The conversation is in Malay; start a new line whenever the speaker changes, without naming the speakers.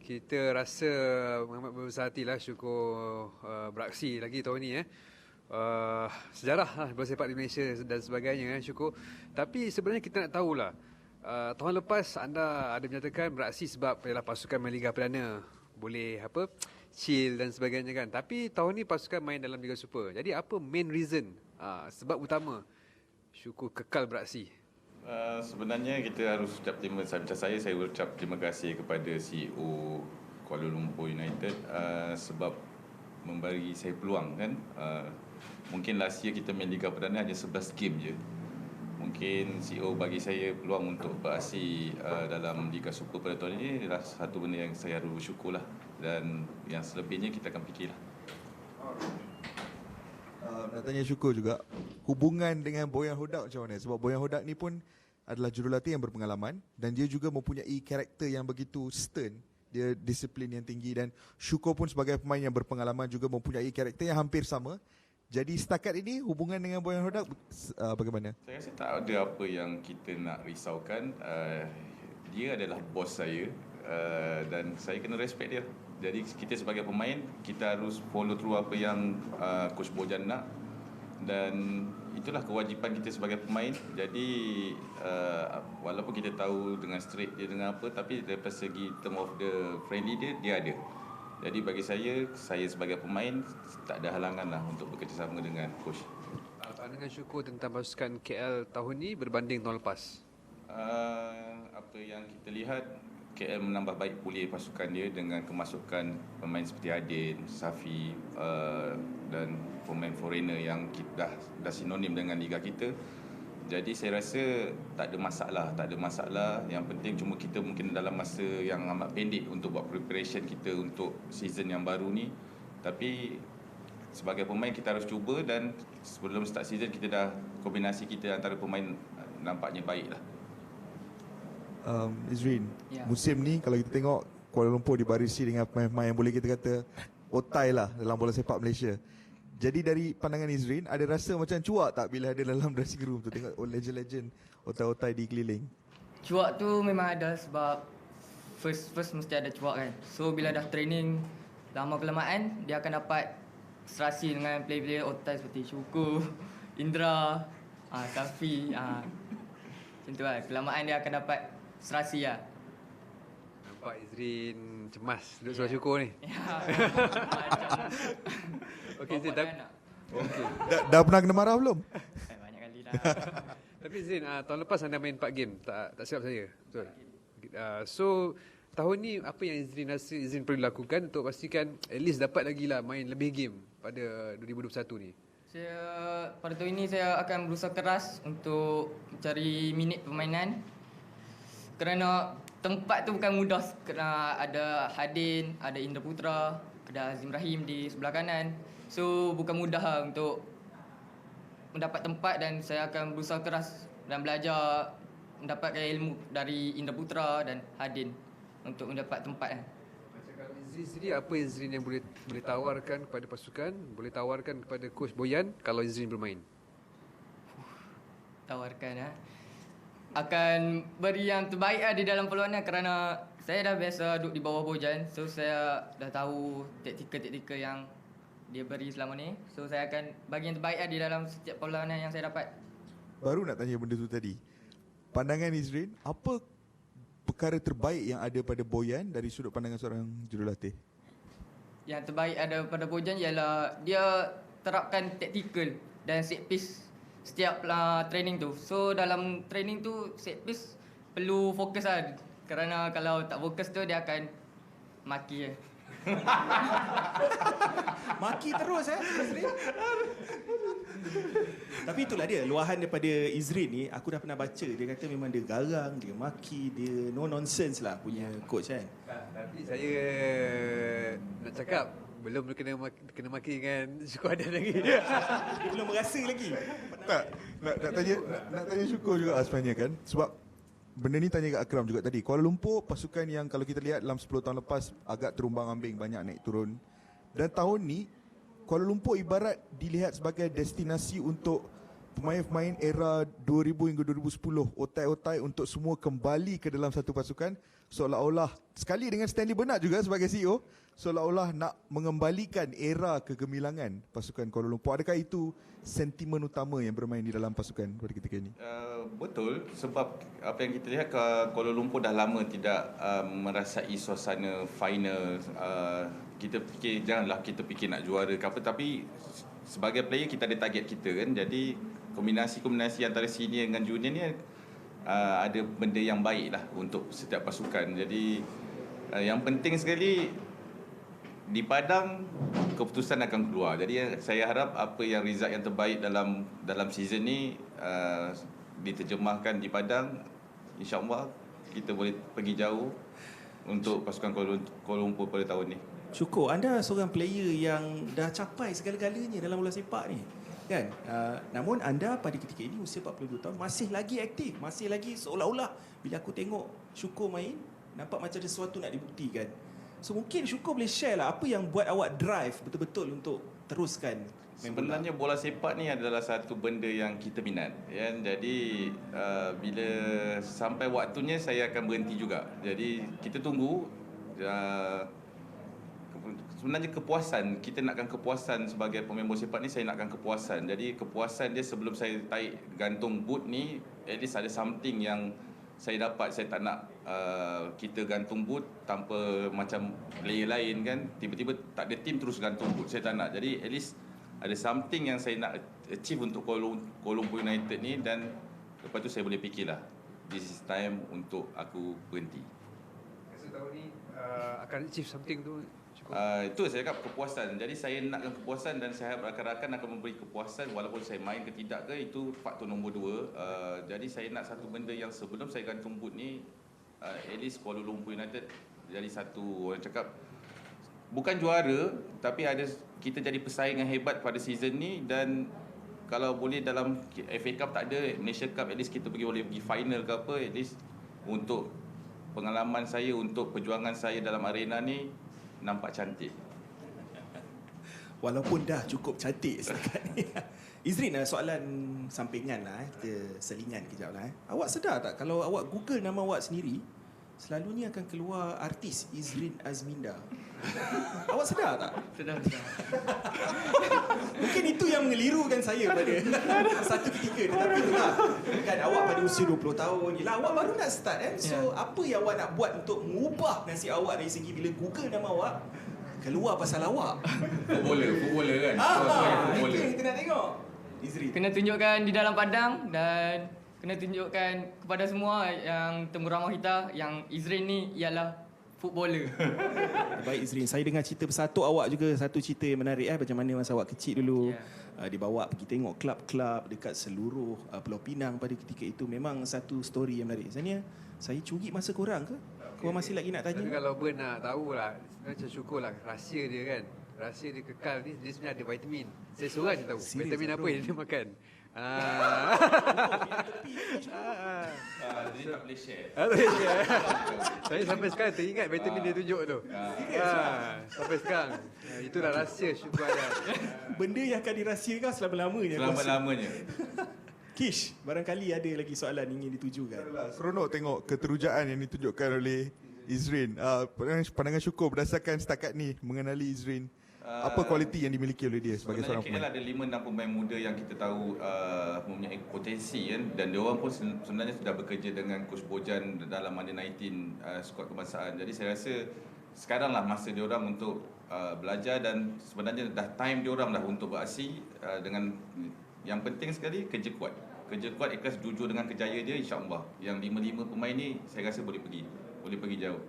Kita rasa amat berbesar hatilah syukur beraksi lagi tahun ni sejarah lah bola sepak di Malaysia dan sebagainya syukur. Tapi sebenarnya kita nak tahulah, tahun lepas anda ada menyatakan beraksi sebab ialah pasukan main Liga Perdana boleh chill dan sebagainya kan. Tapi tahun ni pasukan main dalam Liga Super. Jadi apa main reason, sebab utama syukur kekal beraksi?
Sebenarnya kita harus ucap terima, macam saya ucap terima kasih kepada CEO Kuala Lumpur United sebab memberi saya peluang kan. Mungkin last year kita main Liga Perdana hanya 11 game je. Mungkin CEO bagi saya peluang untuk beraksi dalam Liga Super pada tahun ini adalah satu benda yang saya harus bersyukurlah, dan yang selebihnya kita akan fikirlah.
Nak tanya syukur juga, hubungan dengan Boyan Hodak macam mana? Sebab Boyan Hodak ni pun adalah jurulatih yang berpengalaman dan dia juga mempunyai karakter yang begitu stern. Dia disiplin yang tinggi, dan Syukur pun sebagai pemain yang berpengalaman juga mempunyai karakter yang hampir sama. Jadi setakat ini hubungan dengan Boyan Hodak bagaimana?
Saya rasa tak ada apa yang kita nak risaukan. Dia adalah bos saya dan saya kena respect dia. Jadi kita sebagai pemain, kita harus follow through apa yang Coach Bojan nak, dan itulah kewajipan kita sebagai pemain. Jadi walaupun kita tahu dengan straight dia dengan apa, tapi daripada segi term of the friendly dia ada. Jadi bagi saya sebagai pemain tak ada halangan lah untuk bekerjasama dengan coach.
Pandangan syukur tentang pasukan KL tahun ni berbanding tahun lepas?
Apa yang kita lihat, KL menambah baik pulih pasukan dia dengan kemasukan pemain seperti Adin, Safi dan pemain foreigner yang dah sinonim dengan liga kita. Jadi saya rasa tak ada masalah. Yang penting cuma kita mungkin dalam masa yang amat pendek untuk buat preparation kita untuk season yang baru ni. Tapi sebagai pemain kita harus cuba, dan sebelum start season kita dah kombinasi kita antara pemain nampaknya baik lah.
Izrin, musim ni kalau kita tengok Kuala Lumpur dibarisi dengan pemain-pemain yang boleh kita kata otai lah dalam bola sepak Malaysia. Jadi dari pandangan Izrin, ada rasa macam cuak tak bila ada dalam dressing room tu tengok legend-legend otai-otai di keliling?
Cuak tu memang ada sebab first mesti ada cuak kan. So bila dah training lama kelamaan, dia akan dapat serasi dengan player-player otai seperti Syukur, Indra, Safi, macam tu lah. Kelamaan dia akan dapat serasi lah.
Nampak Izrin cemas duduk sebelah Syukur ni. Okey, Izrin,
dah pernah kena marah belum?
Banyak kali dah.
Tapi Izrin, tahun lepas anda main 4 game, tak silap saya, betul? So tahun ni apa yang Izrin rasa Izrin perlu lakukan untuk pastikan at least dapat lagi lah main lebih game pada 2021 ni?
Pada tahun ini saya akan berusaha keras untuk mencari minit permainan, kerana tempat tu bukan mudah. Kena ada Hadin, ada Indra Putra, ada Azim Rahim di sebelah kanan. So bukan mudah lah untuk mendapat tempat, dan saya akan berusaha keras dan belajar mendapatkan ilmu dari Indra Putra dan Hadin untuk mendapat tempat.
Macam kalau Izrin sendiri, apa Izrin yang boleh tawarkan kepada pasukan, boleh tawarkan kepada Coach Boyan kalau Izrin bermain?
Tawarkan akan beri yang terbaik di dalam perlawanan, kerana saya dah biasa duduk di bawah Bojan. So saya dah tahu taktikal yang dia beri selama ni. So saya akan bagi yang terbaik di dalam setiap perlawanan yang saya dapat.
Baru nak tanya benda tu tadi. Pandangan Izrin, apa perkara terbaik yang ada pada Boyan dari sudut pandangan seorang jurulatih?
Yang terbaik ada pada Bojan ialah dia terapkan taktikal dan set piece setiap training tu. So dalam training tu set piece perlu fokus lah, kerana kalau tak fokus tu dia akan maki .
Maki terus Izrin. Tapi itulah dia, luahan daripada Izrin ni, aku dah pernah baca. Dia kata memang dia garang, dia maki, dia no nonsense lah punya coach kan.
Tapi saya nak cakap belum kena maki dengan Syukur Adan lagi.
Dia belum merasa lagi.
Tak, nak tanya Syukur juga sebenarnya kan. Sebab benda ni tanya kat Akram juga tadi. Kuala Lumpur pasukan yang kalau kita lihat dalam 10 tahun lepas agak terumbang-ambing, banyak naik turun. Dan tahun ni Kuala Lumpur ibarat dilihat sebagai destinasi untuk pemain-pemain era 2000 hingga 2010, otai-otai untuk semua kembali ke dalam satu pasukan seolah-olah sekali dengan Stanley Bernard juga sebagai CEO, seolah-olah nak mengembalikan era kegemilangan pasukan Kuala Lumpur. Adakah itu sentimen utama yang bermain di dalam pasukan pada ketika ini?
Betul, sebab apa yang kita lihat Kuala Lumpur dah lama tidak merasai suasana final. Kita fikir janganlah kita fikir nak juara ke apa, tapi sebagai player kita ada target kita kan. Jadi kombinasi antara senior dengan junior ni ada benda yang baik lah untuk setiap pasukan. Jadi yang penting sekali di padang keputusan akan keluar. Jadi saya harap apa yang result yang terbaik dalam season ni diterjemahkan di padang. InsyaAllah kita boleh pergi jauh untuk pasukan Kuala Lumpur pada tahun ni.
Syukur, anda seorang player yang dah capai segala-galanya dalam bola sepak ni, kan? Namun anda pada ketika ini usia 42 tahun masih lagi aktif, masih lagi seolah-olah bila aku tengok Syukur main nampak macam ada sesuatu nak dibuktikan. So mungkin Syukur boleh share lah apa yang buat awak drive betul-betul untuk teruskan main bola.
Sebenarnya bola sepak ni adalah satu benda yang kita minat, kan? Jadi bila sampai waktunya saya akan berhenti juga. Jadi kita tunggu. Sebenarnya kepuasan, kita nakkan kepuasan sebagai pemain bola sepak ni, saya nakkan kepuasan. Jadi kepuasan dia sebelum saya tarik gantung boot ni, at least ada something yang saya dapat. Saya tak nak kita gantung boot tanpa macam player lain kan. Tiba-tiba tak ada team terus gantung boot, saya tak nak. Jadi at least ada something yang saya nak achieve untuk Kuala Lumpur United ni, dan lepas tu saya boleh fikirlah this is time untuk aku berhenti.
Rasa tahun ni akan achieve something tu.
Itu saya cakap kepuasan. Jadi saya nakkan kepuasan dan saya harap rakan-rakan akan memberi kepuasan walaupun saya main ke tidak ke, itu faktor nombor 2. Jadi saya nak satu benda yang sebelum saya gantung boot ni, at least Kuala Lumpur United jadi satu, orang cakap bukan juara, tapi ada kita jadi pesaing yang hebat pada season ni. Dan kalau boleh dalam FA Cup tak ada, Malaysia Cup at least kita boleh pergi final ke apa, at least untuk pengalaman saya, untuk perjuangan saya dalam arena ni nampak cantik.
Walaupun dah cukup cantik setakat ni. Izrin, soalan sampingan lah, kita selingan kejap lah. Awak sedar tak kalau awak Google nama awak sendiri, selalunya akan keluar artis Izrin Azminda. Awak sedar tak?
Sedar.
Mungkin itu yang mengelirukan saya pada satu ketika. Tetapi itulah, kan awak pada usia 20 tahun, yelah awak baru nak start kan. So apa yang awak nak buat untuk mengubah nasib awak dari segi bila Google nama awak keluar pasal awak?
Footballer kan.
Itu yang kita nak tengok, Izrin.
Kena tunjukkan di dalam padang dan kena tunjukkan kepada semua yang temu ramah kita yang Izrin ni ialah footballer.
Baik Izrin, saya dengar cerita bersatu awak juga, satu cerita yang menarik macam mana masa awak kecil dulu. Dibawa pergi tengok klub-klub dekat seluruh Pulau Pinang pada ketika itu. Memang satu story yang menarik. Sebenarnya saya curi masa korang ke? Korang masih lagi nak tanya?
Tapi kalau Ber nak tahulah, macam syukurlah rahsia dia kan. Rahsia dia kekal ni, dia sebenarnya ada vitamin. Saya seorang je tahu vitamin apa yang dia makan.
Jadi tak boleh share.
Saya sampai sekarang teringat vitamin dia tunjuk tu. Sampai sekarang. Itulah rahsia syukur ada.
Benda yang akan dirahsiakan selama-lamanya.
Selama-lamanya.
Kish, barangkali ada lagi soalan ingin ditujukan.
Seronok tengok keterujaan yang ditunjukkan oleh Izrin. Pandangan Syukur berdasarkan setakat ni mengenali Izrin, apa kualiti yang dimiliki oleh dia sebagai seorang
KL
pemain?
ada 5-6 pemain muda yang kita tahu mempunyai potensi kan, dan diorang pun sebenarnya sudah bekerja dengan Coach Bojan dalam Under 19 skuad kebangsaan. Jadi saya rasa sekaranglah masa diorang untuk belajar, dan sebenarnya dah time diorang dah untuk beraksi dengan yang penting sekali kerja kuat. Kerja kuat, ikhlas, jujur dengan kerjaya dia, insya-Allah yang 5-5 pemain ni saya rasa boleh pergi jauh.